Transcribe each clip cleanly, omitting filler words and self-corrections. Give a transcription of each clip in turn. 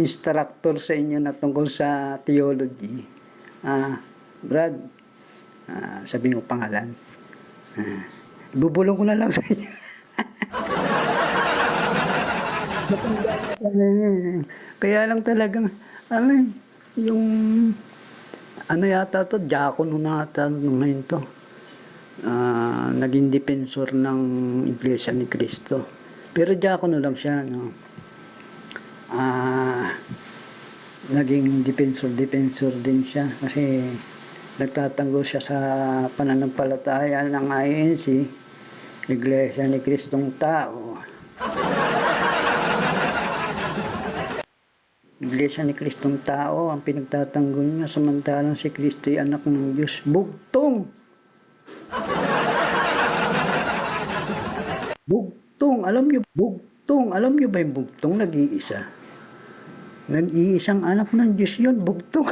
instructor sa inyo na tungkol sa theology. Brad, sabi mo pangalan. Bubulong ko na lang sa inyo. Kaya lang talagang, yung, yata to, diakono na ata ngayon to. Naging depensor ng Iglesia ni Cristo. Pero diakono lang siya, no? Naging depensor din siya kasi nagtatanggol siya sa pananampalataya ng INC, Iglesia ni Kristong Tao. Iglesia ni Kristong Tao ang pinagtatanggol niya, samantalang si Kristo ay anak ng Diyos. Bugtong! Bugtong! Alam niyo ba yung bugtong? Nag-iisa. Nag-iisang anak ng Diyos yun, bugtong.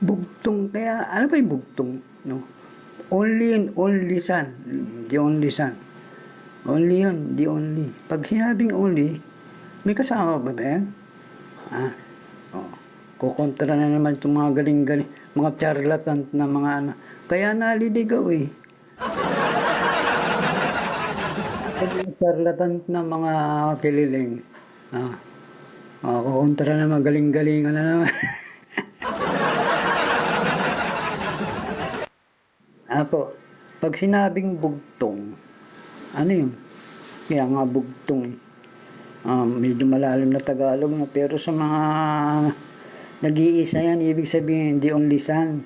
Bugtong, kaya ano ba yung bugtong? No? Only and only son. The only son. Only yun, the only. Pag sinabing only, may kasama ba yan? Kukontra na naman itong mga galing-galing, mga charlatan na mga ano. Kaya naliligaw eh. Charlatan na mga kililing. Kukontra na mga galing-galingan na naman. Pag sinabing bugtong, ano yun? Kaya nga bugtong. Medyo malalim na Tagalog na, pero sa mga nag-iisa yan, ibig sabihin, the only son.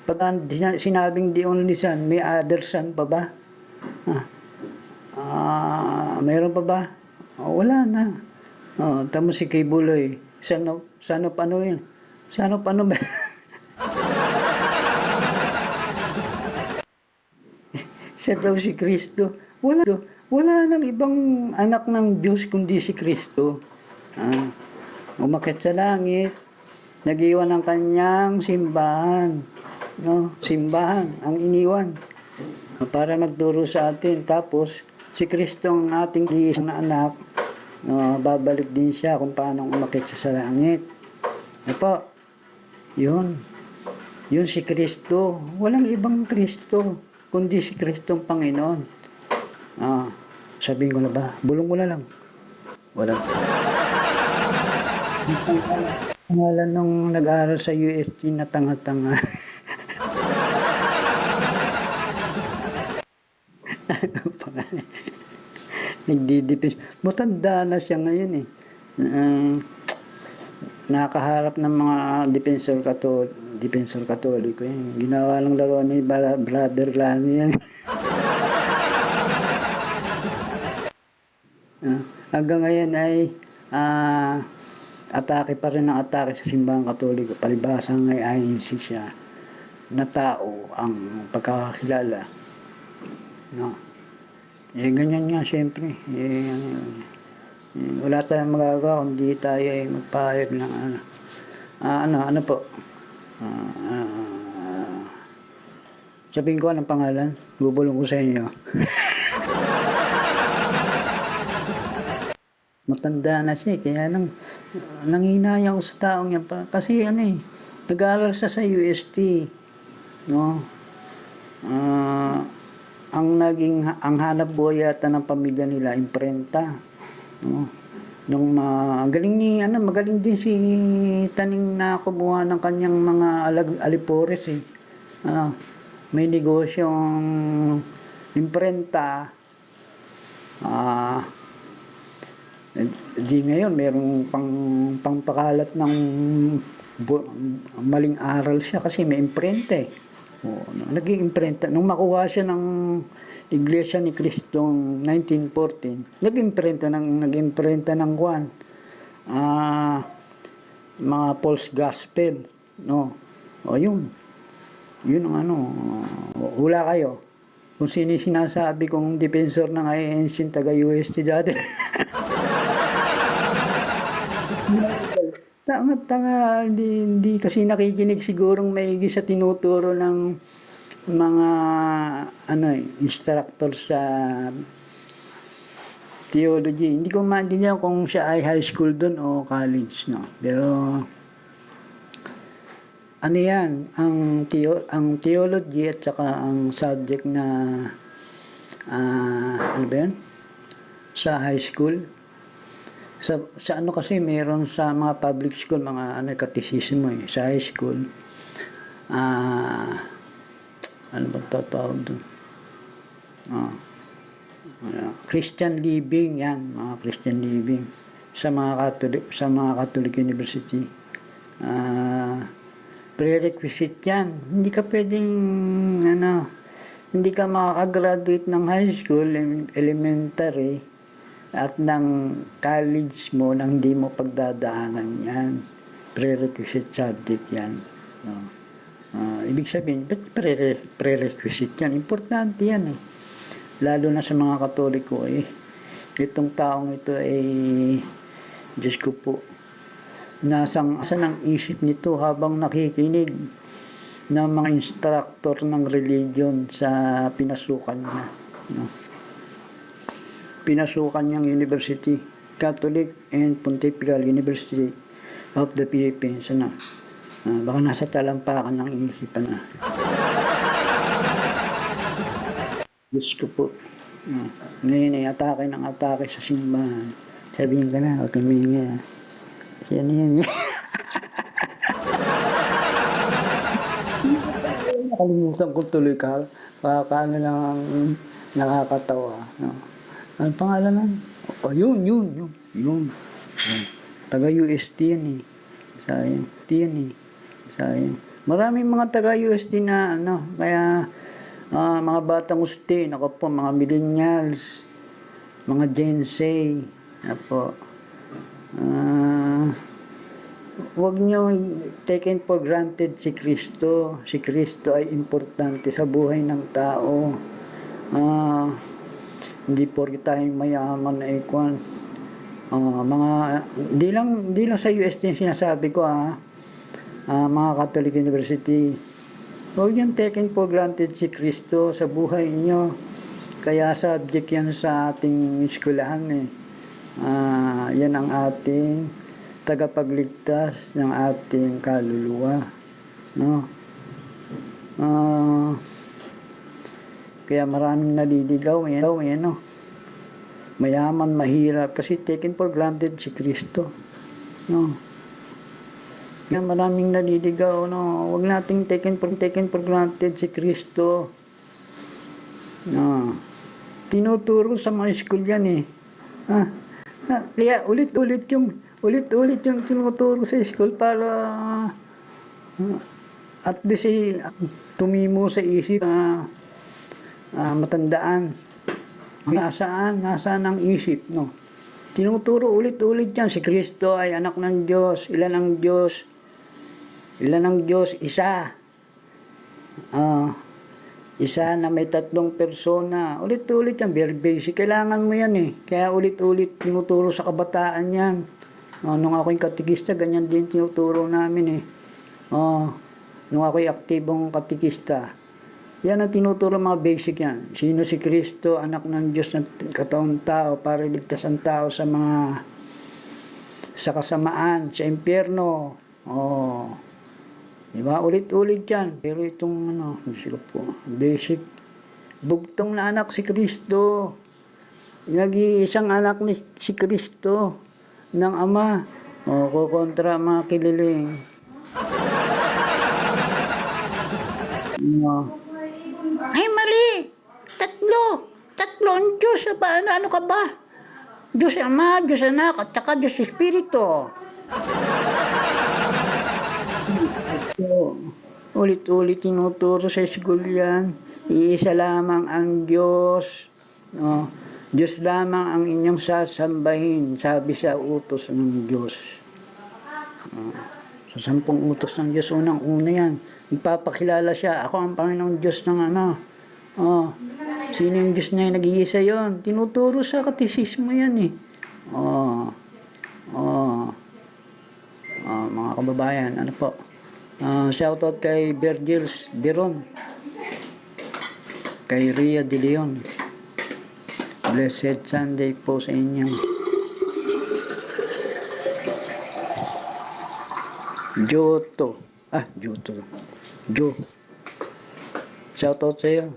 Pag sinabing the only son, may other son pa ba? Mayroon pa ba? Wala na. Tamo si Kibuloy. Son of ano yun? Son of ano ba? Siya daw si Kristo. Wala nang ibang anak ng Diyos kundi si Kristo. Umakyat sa langit, nag-iwan ng kanyang simbahan. No? Simbahan ang iniwan para magturo sa atin. Tapos, si Kristo ang ating isang anak, babalik din siya kung paano umakyat siya sa langit. Yun si Kristo. Walang ibang Kristo kundi si Kristong Panginoon. Sabihin ko na ba? Bulong ko na lang. Wala. Pangalan nung nag-aaral sa UST na tanga-tanga. Nagdidipis. Matanda na siya ngayon eh. Nakaharap ng mga defensor katoliko yan. Ginawa lang laro ni Brother Lani yan. Hanggang ngayon ay atake pa rin ang atake sa simbahang katoliko. Palibasa ng INC siya na tao ang pagkakakilala. No? Ganyan nga siyempre. Wala tayong magagawa kundi tayo ay magpahayag ng ano po. Sabihin ko anong pangalan, bubulong ko sa inyo. Matanda na siya, kaya nanginayang ko sa taong yan pa. Kasi nag-aaral siya sa UST. No? Ang hanap buhay yata ng pamilya nila, imprenta. No? Magaling din si Taning na kumuha ng kanyang mga alipores eh. May negosyong imprenta. Di ngayon, mayroong pangpakalat ng maling aral siya kasi may imprenta eh. Naging imprenta. Nung makuha siya ng Iglesia ni Cristo 1914, nag-imprenta ng Juan. Mga false gospel. No? Yun ang hula kayo. Kung sino sinasabi kong defensor ng INC taga-UST dati. Tama, hindi kasi nakikinig sigurong maigi sa tinuturo ng mga instructor sa theology. Hindi ko maintindihan kung siya ay high school doon o college, no. Pero ano yan, ang theology at saka ang subject na ano ba yan? Sa high school. Sa ano kasi meron sa mga public school, mga katisismo eh. Sa high school, ano ba tatawag doon? Christian living yan, mga Christian living sa mga Catholic University. Prerequisite yan. Hindi ka pwedeng hindi ka makakagraduate ng high school, elementary, at ng college mo nang hindi mo pagdadaanan yan. Prerequisite subject yan. No? Ibig sabihin, ba't prerequisite yan? Importante yan eh. Lalo na sa mga Katoliko eh. Itong taong ito ay, Diyos ko po, nasang ng isip nito habang nakikinig ng mga instructor ng religion sa pinasukan niya. No? Pinasukan niyang university, Catholic and Pontifical University of the Philippines. Baka nasa talampakan ng isipan na. Diyos ko po. Ngayon ay atake sa simbahan. Sabihin ka na, huwag kang minga. Yan. Nakalimutan ko tuloy ka. Paano lang ang nakakatawa. No? Ano pangalan nun? Yun. Taga-UST yan eh. Sayang. Maraming mga taga-UST na kaya mga batang usti, mga millennials, mga Gen Z, huwag nyo taken for granted si Kristo. Si Kristo ay importante sa buhay ng tao. Hindi porke tayong mayaman na ikwan. Hindi lang sa UST yung sinasabi ko mga Catholic University. Huwag nyo taken for granted si Kristo sa buhay nyo. Kaya subject yan sa ating eskwelahan eh. Yan ang ating tagapagligtas ng ating kaluluwa. No? Kaya maraming naliligaw. Mayaman, mahirap. Kasi taken for granted si Kristo. No? Kaya maraming naliligaw. No? Huwag nating taken for granted si Kristo. No? Tinuturo sa mga school yan eh. Kaya ulit-ulit yung tinuturo sa school para at least tumimo sa isip matandaan. Nasaan ang isip, no? Tinuturo ulit-ulit yan. Si Kristo ay anak ng Diyos. Ilan ang Diyos? Isa. Isa na may 3 persona. Ulit-ulit yan. Very basic. Kailangan mo yan eh. Kaya ulit-ulit tinuturo sa kabataan yan. Nung ako'y katikista, ganyan din tinuturo namin eh. Nung ako'y aktibong katikista, yan ang tinuturo mga basic yan. Sino si Kristo, anak ng Diyos na kataong tao para iligtas ang tao sa kasamaan, sa impyerno. Diba? Ulit-ulit yan. Pero itong basic. Bugtong na anak si Kristo. Nag-iisang anak ni si Kristo ng Ama. Kukontra mga kililing. Ay, mali! Tatlo ang Diyos. Ano ka ba? Diyos Ama, Diyos Anak, at saka Diyos Espiritu. Ulit-ulit tinuturo sa school yan. Iisa lamang ang Diyos. Diyos lamang ang inyong sasambahin, sabi sa utos ng Diyos. Sa 10 utos ng Diyos, unang-una yan. Nagpapakilala siya, ako ang Panginoong Diyos ng sino yung Diyos niya, nag-iisa yun. Tinuturo sa katisismo yan eh. Mga kababayan, shoutout kay Virgil Biron. kay Ria De Leon. Blessed Sunday po sa inyo. Joto. Joto. Jo. Shoutout sa iyo.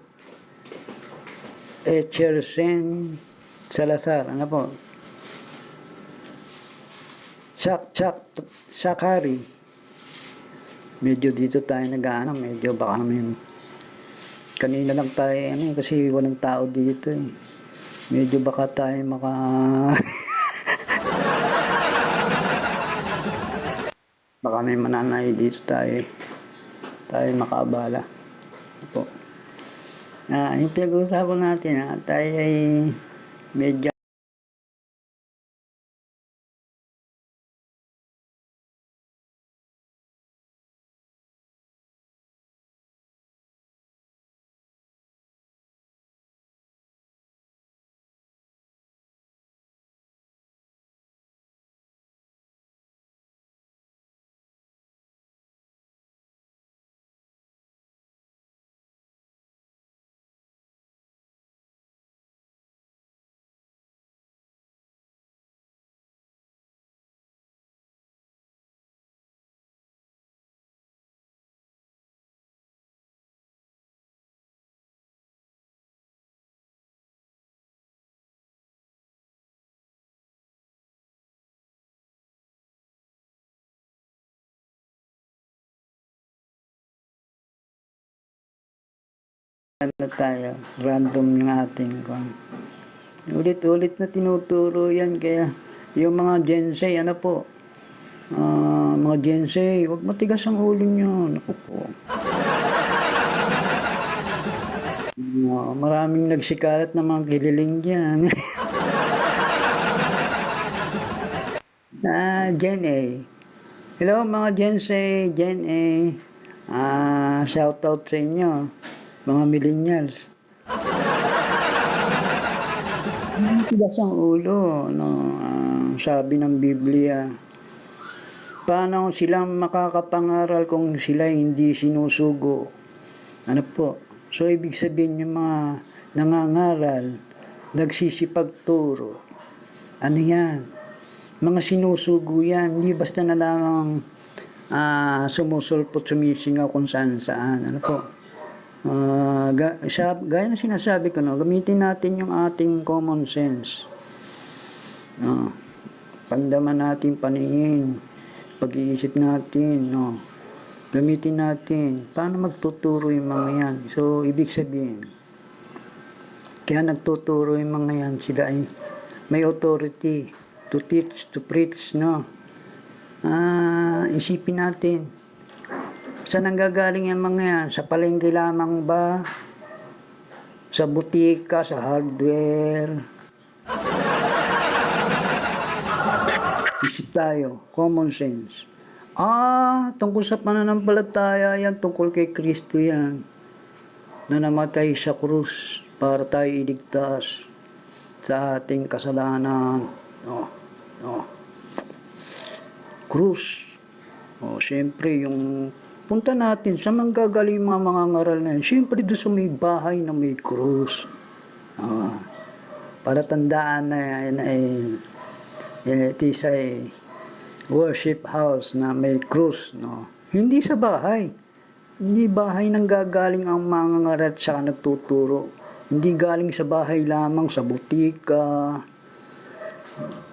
Echersen Salazar. Ano po? Sakari. Medyo dito tayo medyo baka naman kanina lang tayo kasi walang tao dito eh. Medyo baka tayo baka may mananay dito tayo makaabala po. Yung pinag-uusapan natin tayo ay medyo tayo, random yung ating ulit-ulit na tinuturo yan, kaya yung mga Gensei, mga Gensei, huwag matigas ang ulo nyo, naku po. Maraming nagsikalat na mga gililing dyan. Gen A. Hello mga Gensei, Gen A. Shoutout sa inyo, mga millennials. Tigas ang ulo, sabi ng Biblia. Paano silang makakapangaral kung sila hindi sinusugo? Ano po? So, ibig sabihin yung mga nangangaral, nagsisipagturo. Ano yan? Mga sinusugo yan. Hindi basta na lamang sumusulpot, sumisingaw kung saan-saan. Ano po? Gaya na sinasabi ko, gamitin natin yung ating common sense. Pandaman natin paningin, pag-iisip natin, gamitin natin. Paano magtuturo yung mga yan? So, ibig sabihin, kaya nagtuturo yung mga yan, sila ay may authority to teach, to preach, isipin natin, saan nanggagaling yung mga yan? Sa palengke lamang ba? Sa butika, sa hardware? Isip tayo, common sense. Tungkol sa pananampalataya yan, tungkol kay Kristo yan, na namatay sa krus para tayo iligtas sa ating kasalanan. Krus. Siyempre, yung punta natin sa manggagaling mga ngaral na yan, siyempre doon sa may bahay na may krus. Para tandaan na yan ay it is a worship house na may krus. Hindi sa bahay. Hindi bahay nang gagaling ang mga ngaral at saka nagtuturo. Hindi galing sa bahay lamang, sa butika,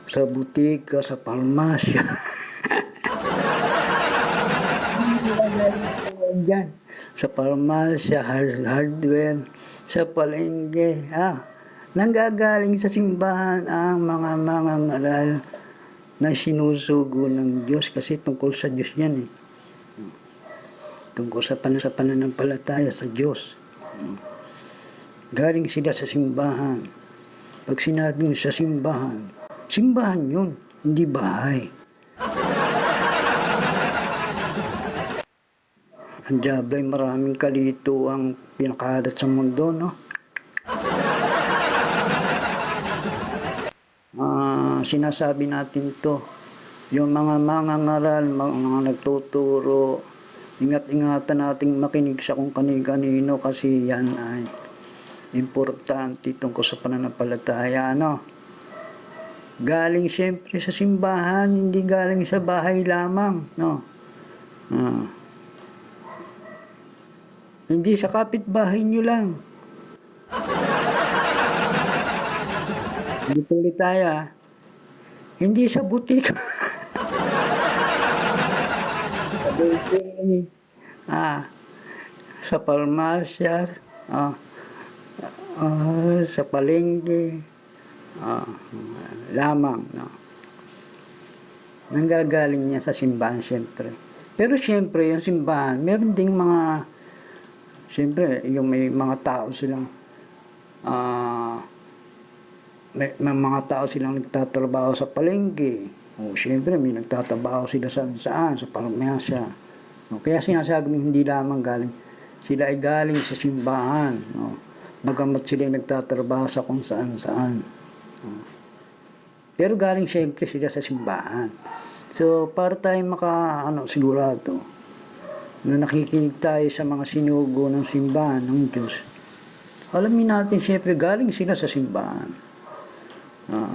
sa palmasya. Sa palmasya, hardware, sa palengke, nanggagaling sa simbahan ang mga ngaral na sinusugo ng Diyos, kasi tungkol sa Diyos yan tungkol sa pananampalataya sa Diyos. Galing sila sa simbahan. Pag sinabing sa simbahan, simbahan yun, hindi bahay. Ang diablo ay maraming kalito ang pinakalat sa mundo, sinasabi natin to, yung mga mangangaral, mga nagtuturo, ingat-ingatan nating makinig sa kung kani-kanino, kasi yan ay importante tungkol sa pananampalataya, ano? Galing siyempre sa simbahan, hindi galing sa bahay lamang, no? Ah, hindi sa kapitbahay nyo lang. Hindi tuloy tayo, ah. Hindi sa butika. Sa bakery, sa parmasya, ah, sa palengke, ah, lamang, no? Nanggagaling niya sa simbahan, siyempre. Pero siyempre, yung simbahan, meron ding mga, siyempre, yung may mga tao silang, may mga tao silang nagtatrabaho sa palengke. O, siyempre, may nagtatrabaho sila saan, sa parmasya. O, kaya sinasabi hindi lamang galing, sila ay galing sa simbahan. No? Bagamat sila ay nagtatrabaho sa kung saan-saan. Pero galing siyempre sila sa simbahan. So, para tayo sigurado na nakikinig tayo sa mga sinugo ng simbahan ng Diyos, alamin natin siyempre galing sila sa simbahan.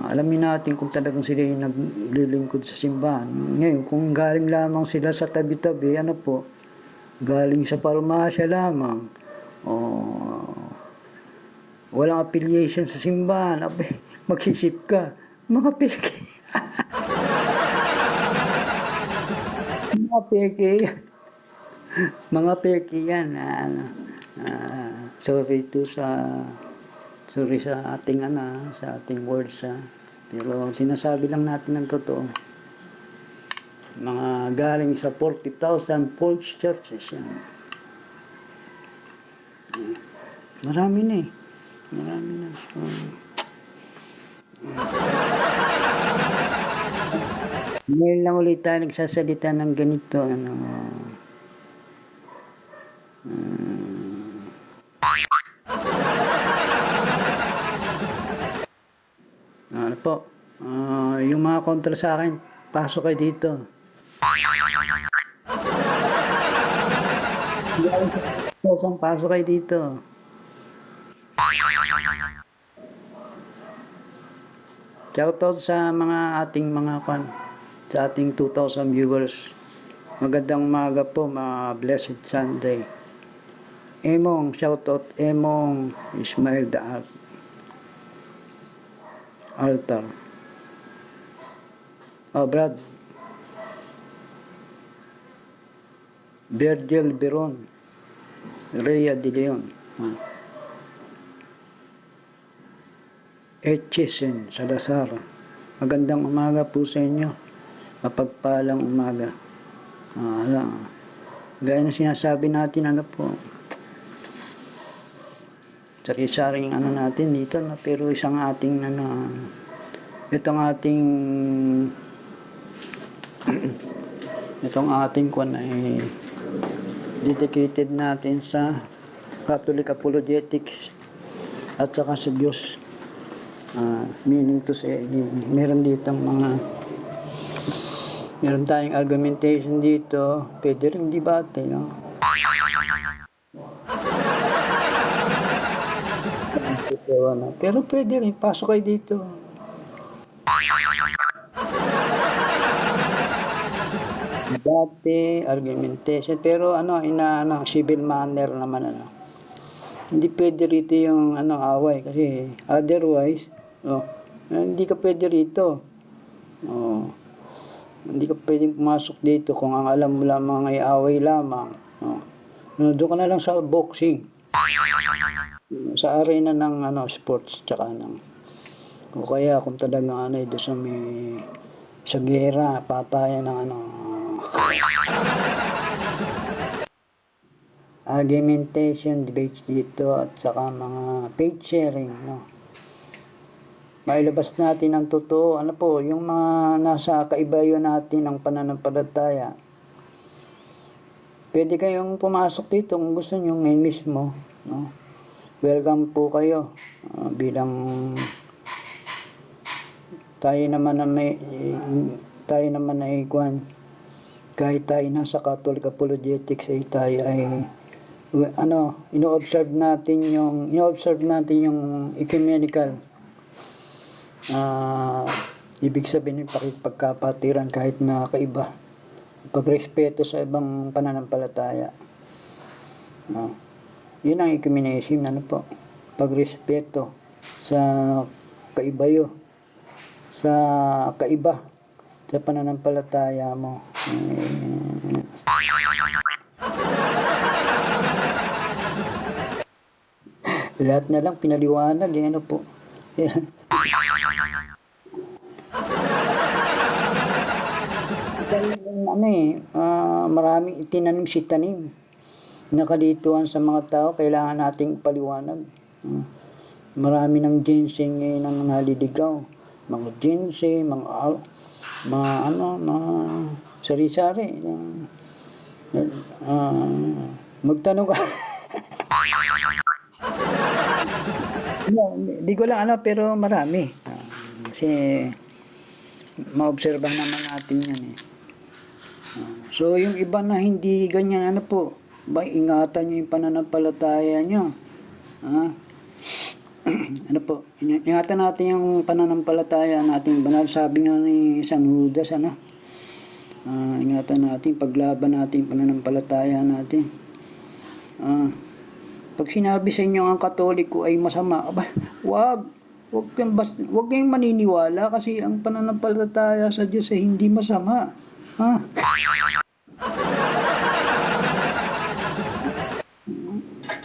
Alamin natin kung talagang sila yung naglilingkod sa simbahan. Ngayon, kung galing lamang sila sa tabi-tabi, galing sa parmasya lamang, o walang affiliation sa simbahan, magsisip ka, mga peke. Mga peke yan. Mga peke yan. Sorry sa ating sa ating words, pero sinasabi lang natin ng totoo. Mga galing sa 40,000 false churches yan. Marami na eh. Marami na. So, ngayon lang ulit tayo nagsasalita ng ganito, yung mga kontra sa akin, pasok kayo dito. Pasok kayo dito. Shoutout sa sa ating 2,000 viewers. Magandang umaga po, mga blessed Sunday. Shoutout Emong Ismail Daag Altar. Brad Virgil Beron, Rhea De Leon, Etchesen Salazar. Magandang umaga po sa inyo. Mapagpalang umaga. Gaya na sinasabi natin, sari-saring natin dito, pero isang ating itong ating kwan ay dedicated natin sa Catholic Apologetics at saka sa Diyos. Meaning to say, meron tayong argumentation dito, pwede rin debate, no? Pero pwede rin, pasok kayo dito. Debate, argumentation, pero civil manner naman, Hindi pwede rito yung away, kasi otherwise, hindi ka pwede rito. Hindi ka pwedeng pumasok dito kung ang alam mo lamang ay away lamang. Doon ka na lang sa boxing. Sa arena ng sports, tsaka o kaya kung talagang doon sa gera, patayan ng argumentation, debates dito, at saka mga page sharing, mailabas natin ang totoo, yung mga nasa kaibayo natin ng pananampalataya. Pwede kayong pumasok dito kung gusto nyo ngayon mismo, Welcome po kayo, bilang tayo naman ay kahit tayo nasa Catholic Apologetics ay tayo ay ino-observe natin yung ecumenical. Ibig sabihin ng pagkapatiran kahit na kaiba. Pagrespeto sa ibang pananampalataya. Yun ang ecumenism, po. Pagrespeto sa kaibayo, sa kaiba, sa pananampalataya mo. Lahat na lang pinaliwanag, po. Maraming itinanim si tanim. Nakalituhan sa mga tao, kailangan nating paliwanag. Marami ng ginseng ngayon ang naliligaw. Mga ginseng, mga sari-sari. Magtanong ka. Di ko lang pero marami. Kasi maobserbahan naman natin yan So yung iba na hindi ganyan ingatan nyo yung pananampalataya nyo. Ingatan natin yung pananampalataya natin. Banal, sabi nga ni San Judas, ingatan natin, paglaban natin yung pananampalataya natin. Pag sinabi sa inyo ang Katoliko ay masama, wag kayong maniniwala kasi ang pananampalataya sa Diyos ay hindi masama.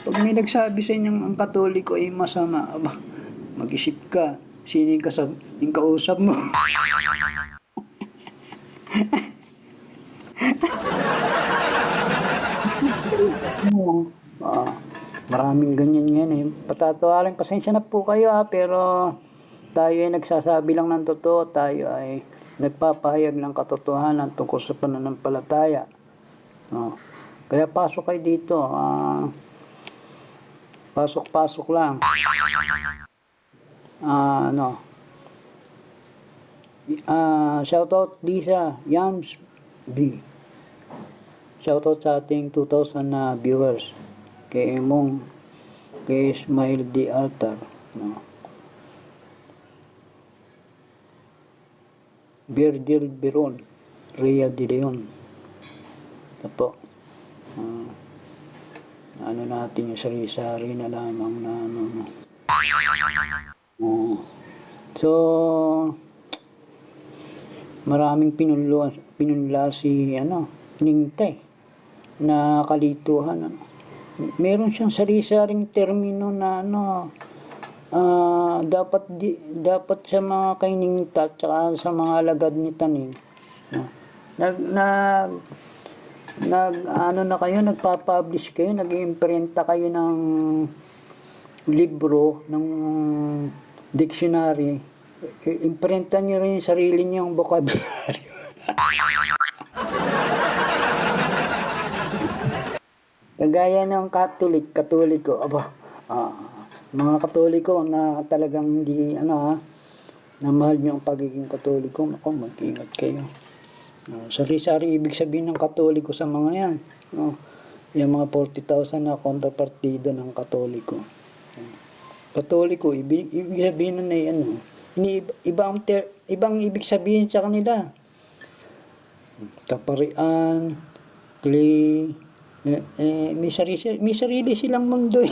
Pag may nagsabi sa inyo ang Katoliko ay masama, mag-isip ka, sino yung kausap mo? Maraming ganyan ngayon Patatawarin, pasensya na po kayo pero tayo ay nagsasabi lang ng totoo, tayo ay nagpapahayag ng katotohanan tungkol sa pananampalataya. Kaya pasok kayo dito, pasok lang. Shoutout Lisa Yams B. Shoutout sa ating 2,000 na viewers. Kay Emong, kay Ismail D. Altar, Virgil Biron, Rhea De Leon. Ito po. Natin yung sari-sari na lamang na So, maraming pinunla si Ningtay na kalituhan. Meron siyang sari-saring termino na dapat sa mga kainingta at sa mga alagad ni Taning. Nagpa-publish kayo, nag-iimprenta kayo ng libro, ng dictionary. Imprenta niyo rin yung sarili niyong vocabulary. Kagaya ng Katoliko, mga Katoliko na talagang hindi, na mahal nyo ang pagiging Katoliko, mag-ingat kayo. Sari-sari ibig sabihin ng Katoliko sa mga yan. Yung mga 40,000 na kontrapartida ng Katoliko. Katoliko, ibig sabihin na ibang ibig sabihin sa kanila. Kaparian, clay, may sarili silang mundo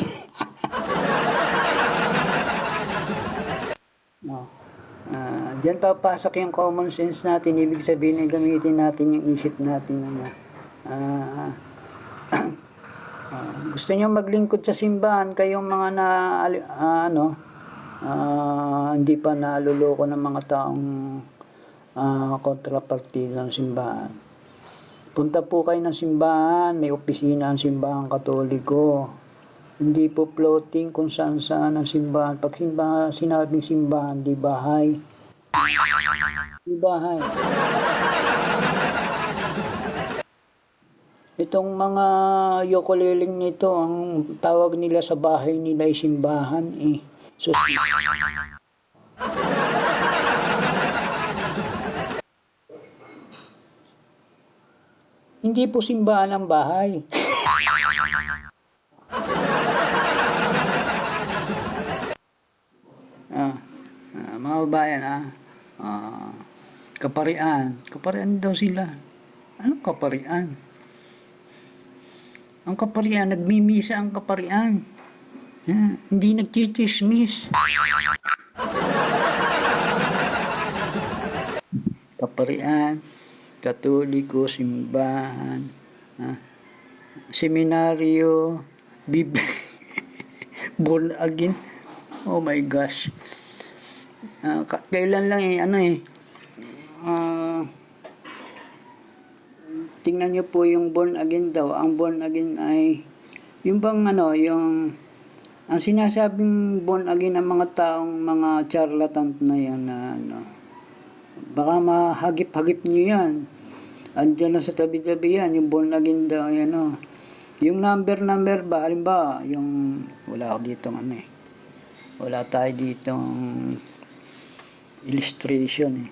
Diyan papasok yung common sense natin. Ibig sabihin gamitin natin yung isip natin gusto nyo maglingkod sa simbahan, kayong mga hindi pa naluloko ng mga taong kontrapartida ng simbahan. Punta po kayo ng simbahan, may opisina ang simbahang Katoliko. Hindi po floating kung saan-saan ang simbahan. Pag sinabing simbahan, di bahay. Di bahay. Itong mga yokoleling nito, ang tawag nila sa bahay nila ay simbahan So, hindi po simbahan ang bahay. Ah, mga babayan, kaparian. Kaparian daw sila. Anong kaparian? Ang kaparian, nagmimisa ang kaparian. Hindi nagchichismis. Kaparian, Katoliko, simbahan, seminaryo, born again. Oh my gosh. Kailan lang tingnan niyo po yung born again daw. Ang born again ay, yung bang yung, ang sinasabing born again ng mga taong mga charlatan na yan na baka mahagip-hagip niyo yan. Andiyan lang sa tabi-tabi yan, yung born again daw, yung number ba, halimbawa, yung, wala ako dito wala tayo ditong illustration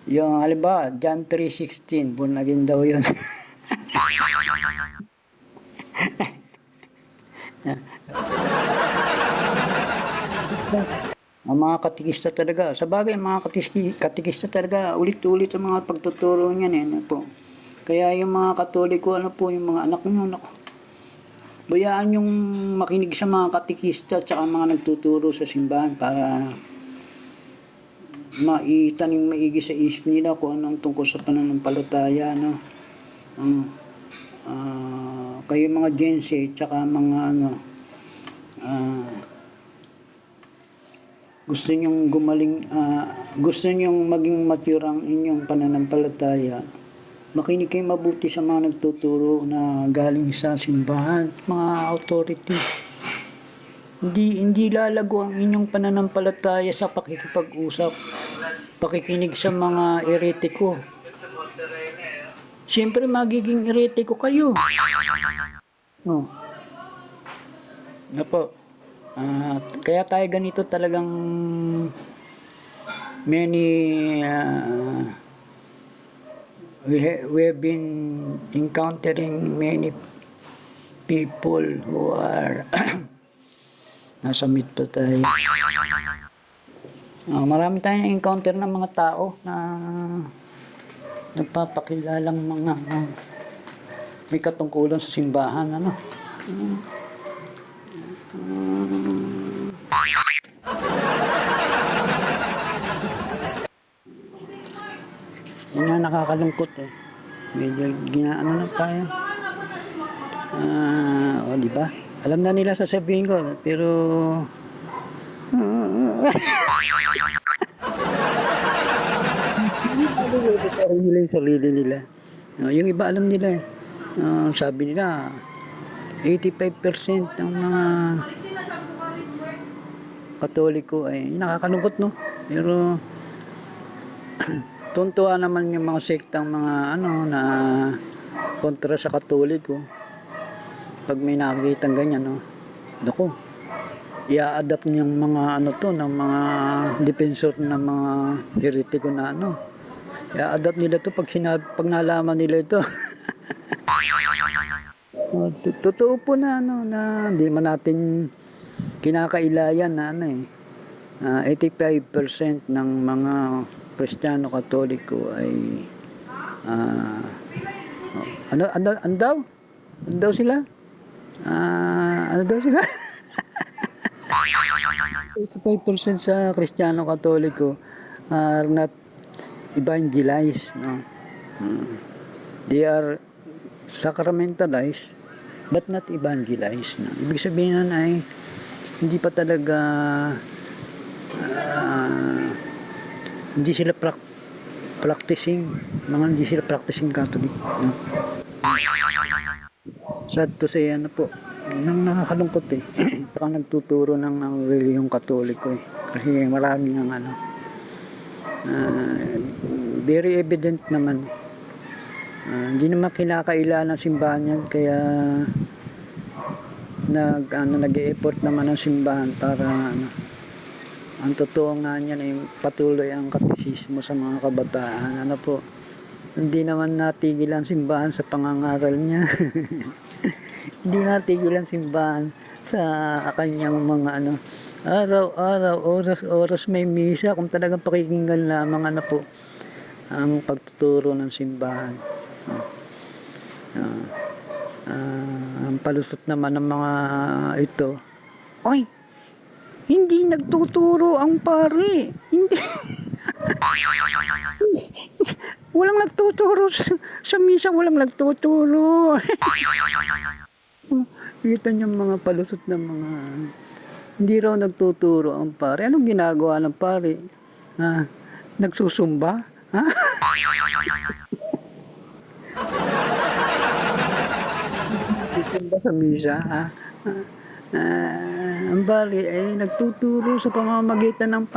yung halimbawa John 3:16 born again daw yun. Ang mga katikista talaga, sa bagay mga katikista talaga ulit-ulit ang mga pagtuturo niyan po. Kaya yung mga Katoliko, yung mga anak nyo, bayaan yung makinig sa mga katikista at saka mga nagtuturo sa simbahan para maitanim maigi sa isip nila kung anong tungkol sa pananampalataya. Kayo mga Gen Z at saka mga gusto nyong gumaling, gusto nyong maging mature ang inyong pananampalataya, makinig kayo mabuti sa mga nagtuturo na galing sa simbahan, mga authority. Hindi lalago ang inyong pananampalataya sa pakikipag-usap, pakikinig sa mga eretiko. Siyempre magiging eretiko kayo. Kaya tayo ganito talagang we have been encountering many people who are nasa mid pa tayo. Marami tayong encounter ng mga tao na nagpapakilalang mga may katungkulan sa simbahan. Yan nga nakakalungkot medyo ginaano na tayo. Di ba? Alam na nila sasabihin ko pero parang nila yung sarili nila. Yung iba alam nila sabi nila 85% ng mga Katoliko ay nakakalungkot pero tuntua naman yung mga sektang mga na kontra sa Katoliko. Pag may nakikitang ganyan naku, i-adapt niyang mga ng mga defensor ng mga heretiko na i-adapt nila to pag nalaman nila ito. Totoo po na hindi man natin kinakailayan na 85% ng mga Kristiyano Katoliko ay ano daw sila? Ano daw sila? 85% sa Kristiyano Katoliko are not evangelized. They are sacramentalized but not evangelized. Ibig sabihin nun ay hindi pa talaga hindi sila practicing Catholic. Sad to say po. Nang nakakalungkot Parang nagtuturo ng relihiyong Katoliko Kasi marami ng very evident naman. Hindi naman kinakailangan ng simbahan yan, kaya nag-e-effort naman ang simbahan para ang totoo nga niyan ay patuloy ang katekismo sa mga kabataan. Hindi naman natigil ang simbahan sa pangangaral niya. Hindi natigil ang simbahan sa kanyang mga ano, araw-araw, oras-oras may misa kung talagang pakikinggan lamang ano po ang pagtuturo ng simbahan. Ah, ang palusot naman ng mga ito, ay, hindi nagtuturo ang pare. Hindi. Walang nagtuturo sa misa, walang nagtuturo. Kita niyo mga palusot ng mga hindi raw nagtuturo ang pare. Anong ginagawa ng pare? Ah, nagsusumba? Ha? Nagsusumba sa misa? Ha? Ang pare ay nagtuturo sa pamamagitan ng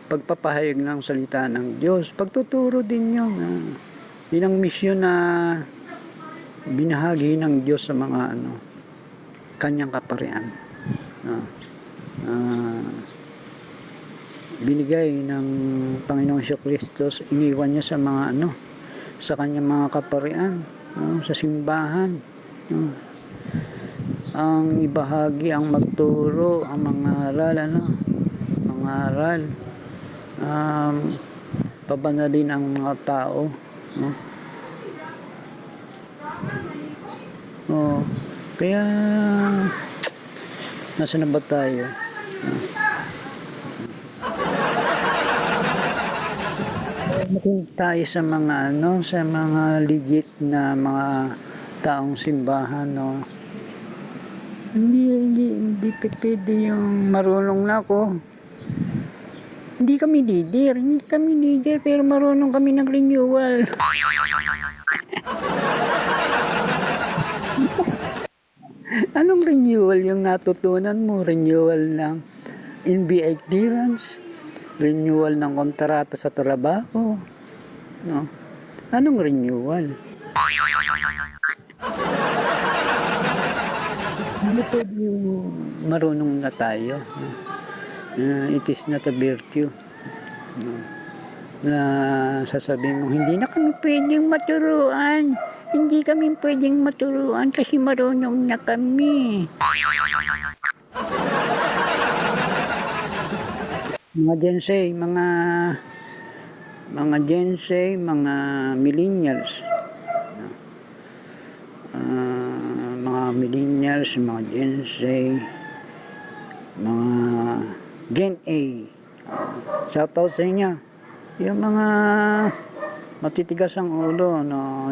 pagpapahayag ng salita ng Diyos. Pagtuturo din yun. Yun ang misyon na binahagi ng Diyos sa mga kanyang kaparian. Binigay ng Panginoong Jesucristo, iniwan niya sa mga sa kanyang mga kaparian, sa simbahan. Ang ibahagi, ang magturo, ang mangaral, mangaral, pabanalin ang mga tao. Kaya nasa na ba tayo? Makinig tayo sa mga sa mga legit na mga taong simbahan, Hindi pwede yung marunong na ako. Hindi kami leader, pero marunong kami ng renewal. Anong renewal yung natutunan mo? Renewal ng NBI clearance? Renewal ng kontrata sa trabaho? Anong renewal? Hindi pwede yung marunong na tayo. It is not a virtue. Na sasabihin mo, hindi na kami pwedeng maturuan. Hindi kami pwedeng maturuan kasi marunong na kami. Mga Gen Z, mga Gen Z, mga millennials. Mga millennials, mga Gen Z, mga Gen A. Shoutout sa inyo. Yung mga matitigas ang ulo,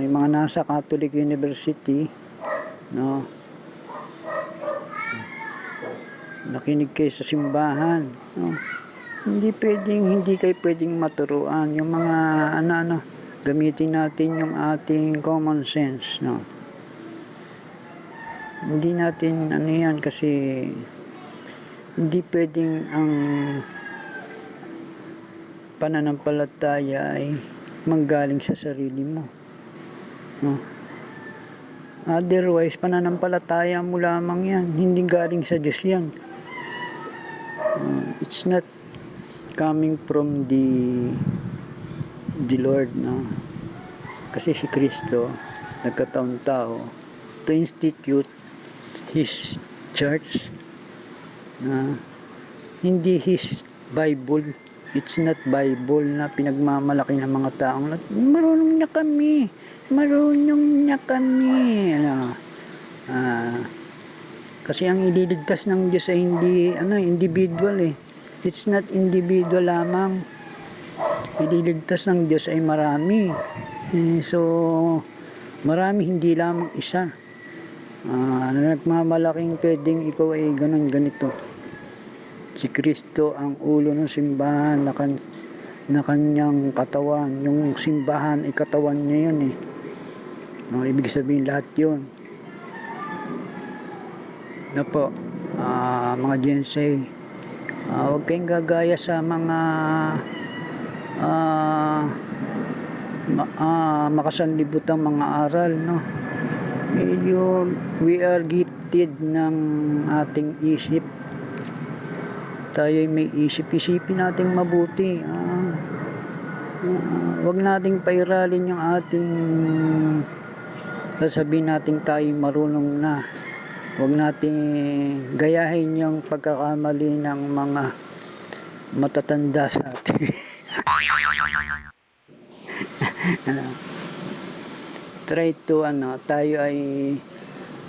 yung mga nasa Catholic University, nakinig kayo sa simbahan, hindi kayo pwedeng maturuan. Yung mga gamitin natin yung ating common sense, Hindi natin yan kasi hindi pwedeng ang pananampalataya ay manggaling sa sarili mo. Otherwise, pananampalataya mo lamang yan. Hindi galing sa Diyos yan. It's not coming from the Lord, Kasi si Kristo, nagkataon tao, to institute His church, hindi His Bible. It's not Bible na pinagmamalaki ng mga taong marunong na kami. Kasi ang ililigtas ng Diyos ay hindi individual . It's not individual lamang. Ililigtas ng Diyos ay marami. So marami, hindi lamang isa. Nagmamalaking pwedeng ikaw ay ganito. Si Kristo ang ulo ng simbahan na kanyang katawan. Yung simbahan ay katawan niya yun . Ibig sabihin lahat yun. Mga Gen Z, huwag kayong gagaya sa mga makasanlibutang mga aral, we are gifted ng ating isip. Tayo may isip-isipin nating mabuti. Huwag nating pairalin yung ating sasabihin natin tayo marunong na. Huwag natin gayahin yung pagkakamali ng mga matatanda sa atin. Try to tayo ay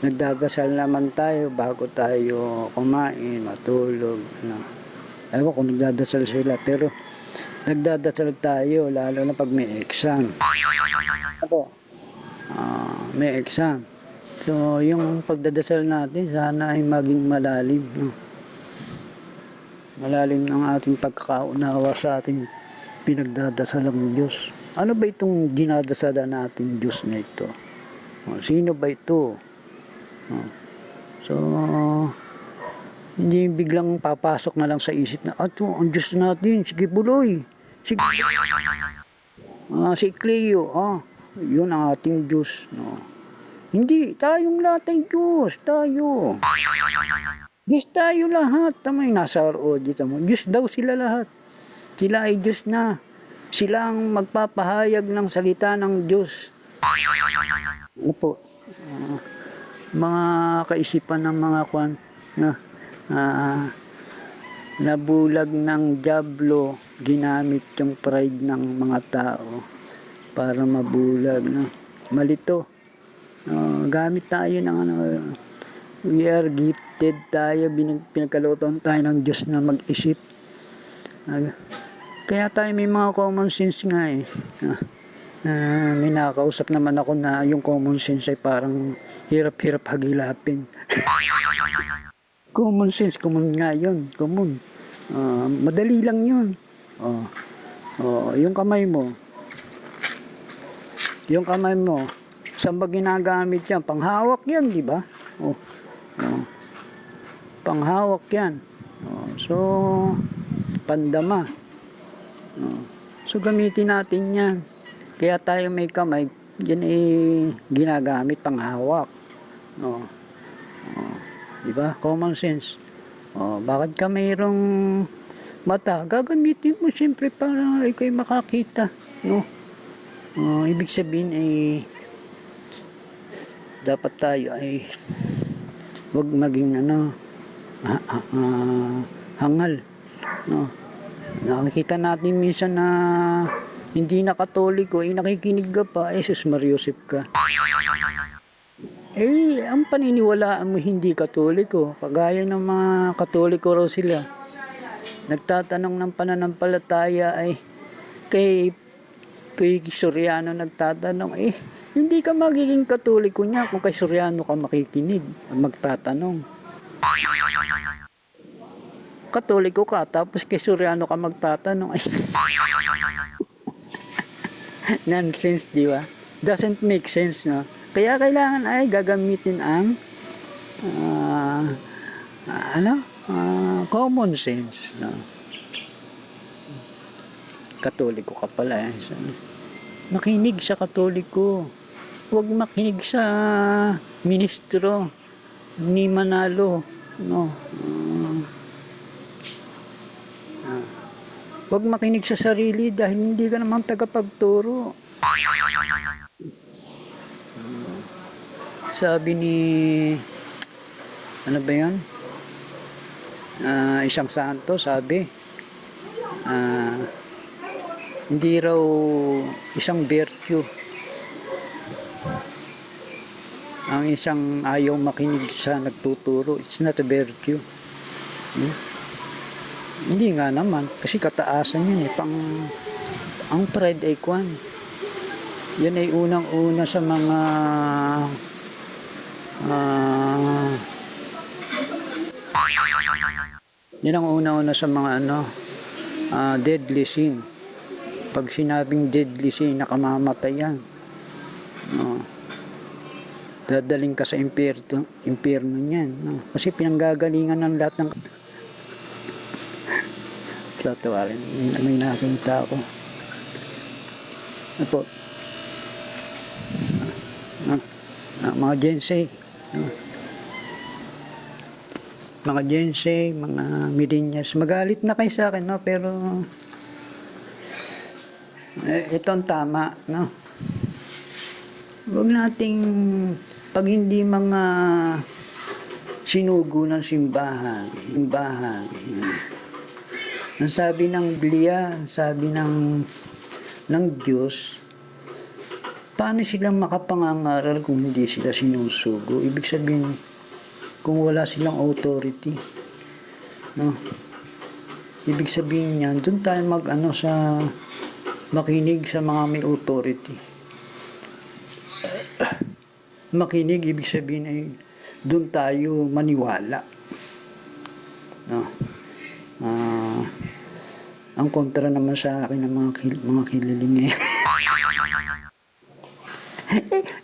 nagdadasal naman tayo bago tayo kumain, matulog. Ewan kung nagdadasal sila, pero nagdadasal tayo lalo na pag may exam. May exam. So, yung pagdadasal natin sana ay maging malalim. Malalim ng ating pagkakaunawa sa ating pinagdadasal ng Diyos. Ano ba itong dinadasalan natin Diyos na ito? Sino ba ito? So, hindi biglang papasok na lang sa isip na, ang Diyos natin, sige Buloy, sige, si Cleo, yun ang ating Diyos. Hindi, tayong lahat ay Diyos, tayo. Diyos tayo lahat. Tamay nasa rood dito mo. Diyos daw sila lahat. Sila ay Diyos na. Sila ang magpapahayag ng salita ng Diyos. Ano po? Mga kaisipan ng mga kwan na nabulag ng dyablo, ginamit yung pride ng mga tao para mabulag. Malito. Gamit tayo ng we are gifted tayo, pinagkalutoan tayo ng Diyos na mag-isip. Kaya tayo may mga common sense nga eh. May nakakausap naman ako na yung common sense ay parang hirap-hirap hagilapin. Common sense, common nga yun. Common. Madali lang yun. Yung kamay mo. Yung kamay mo. Saan ba ginagamit yan? Panghawak yan, di ba? Panghawak yan. So, pandama. So, gamitin natin yan. Kaya tayo may kamay, yan ginagamit panghawak. Di ba? Common sense. Bakit ka mayroong mata? Gagamitin mo siyempre para ikaw'y makakita. Ibig sabihin ay dapat tayo ay wag maging hangal. Nakikita natin minsan na hindi na Katoliko, nakikinig ka pa, Jesus Mariosep ka. Ang paniniwalaan mo hindi Katoliko, kagaya ng mga Katoliko raw sila. Nagtatanong ng pananampalataya ay kay Soriano nagtatanong, hindi ka magiging Katoliko niya kung kay Soriano ka makikinig at magtatanong. Katoliko ka, tapos kay Soriano ka magtatanong. Nonsense, di ba? Doesn't make sense, no? Kaya kailangan ay gagamitin ang common sense, no? Katoliko ka pala. Makinig sa Katoliko. Huwag makinig sa ministro ni Manalo. No. Huwag makinig sa sarili dahil hindi ka naman tagapagturo. Sabi ni ano ba yan? Isang santo sabi hindi raw isang virtue ang isang ayaw makinig sa nagtuturo. It's not a virtue. Hindi nga naman kasi kataasan yan ang pride ay kwan. Yan ay unang-una sa mga yan ang una-una sa mga deadly sin. Pag sinabing deadly sin, nakamamatay yan. Dadaling ka sa impyerno niyan. Kasi pinanggagalingan ng lahat ng tatawarin. May nakita ako. Ano po? Mga Jensei. Mga Jensei, mga Millennials. Magalit na kayo sa akin, no? Pero ito ang tama, no? Huwag nating, pag hindi mga sinugo ng simbahan. Ang sabi ng Biblia, ang sabi ng Diyos, paano sila makapangangaral kung hindi sila sinusugo? Ibig sabihin, kung wala silang authority, no? Ibig sabihin niyan, doon tayo makinig sa mga may authority. Makinig, ibig sabihin ay doon tayo maniwala. No? Ang kontra naman sa akin ng mga kililing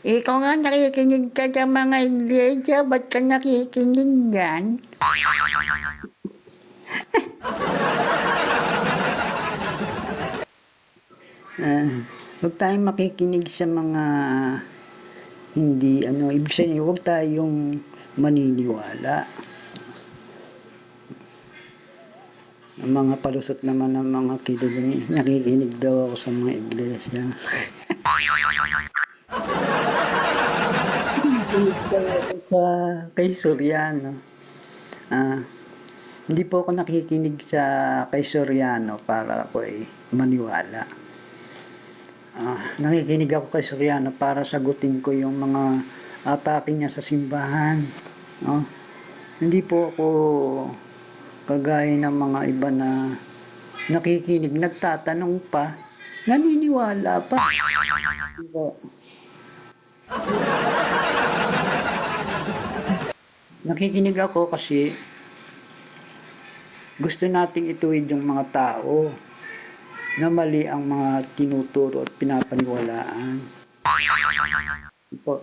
Ikaw nga nakikinig ka sa mga iglesia, ba't ka nakikinig yan? Huwag tayong makikinig sa mga hindi, ibig sabihin, huwag tayong maniniwala. Ang mga palusot naman ng mga kililing, nakikinig daw ako sa mga iglesia. Kay Soriano. Hindi po ako nakikinig sa kay Soriano para ako maniwala. Nakikinig ako kay Soriano para sagutin ko yung mga atake niya sa simbahan. Hindi po ako kagaya ng mga iba na nakikinig, nagtatanong pa, naniniwala pa. Diba? Nakikinig ako kasi gusto nating ituwid yung mga tao na mali ang mga tinuturo at pinapaniwalaan. Po.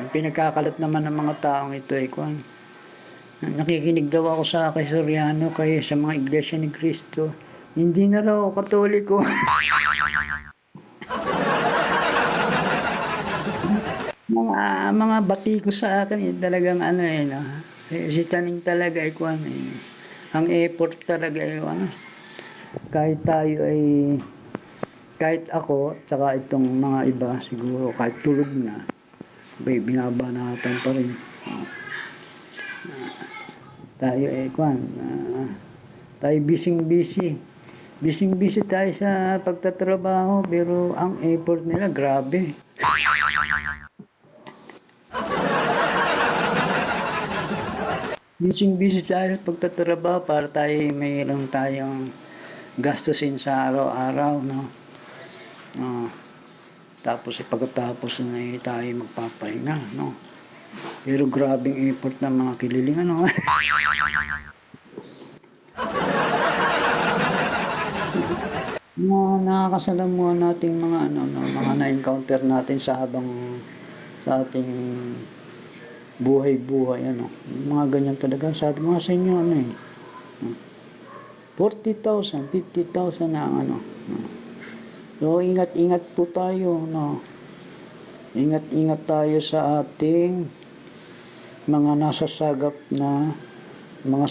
Ang pinagkakalat naman ng mga taong ito ay nakikinig daw ako sa kay Soriano kaya sa mga iglesia ni Cristo. Hindi na raw ako Katoliko. mga bati ko sa akin talagang si Taning talaga ang effort talaga kahit tayo kahit ako tsaka itong mga iba siguro kahit tulog na binabanatan pa rin tayo tayo busy tayo sa pagtatrabaho pero ang effort nila grabe. Busy tayo sa pagtatrabaho para tayo mayroon tayong gastusin sa araw-araw, no? Tapos pagkatapos na tayo magpapahinga, no? Pero grabing effort ng mga kililing, nakakasalamuhan nating mga mga na-encounter natin sa ating buhay-buhay, mga ganyan talaga. Sabi nga sa inyo, 40,000, 50,000 na So, ingat-ingat po tayo, Ingat-ingat tayo sa ating mga nasasagap na mga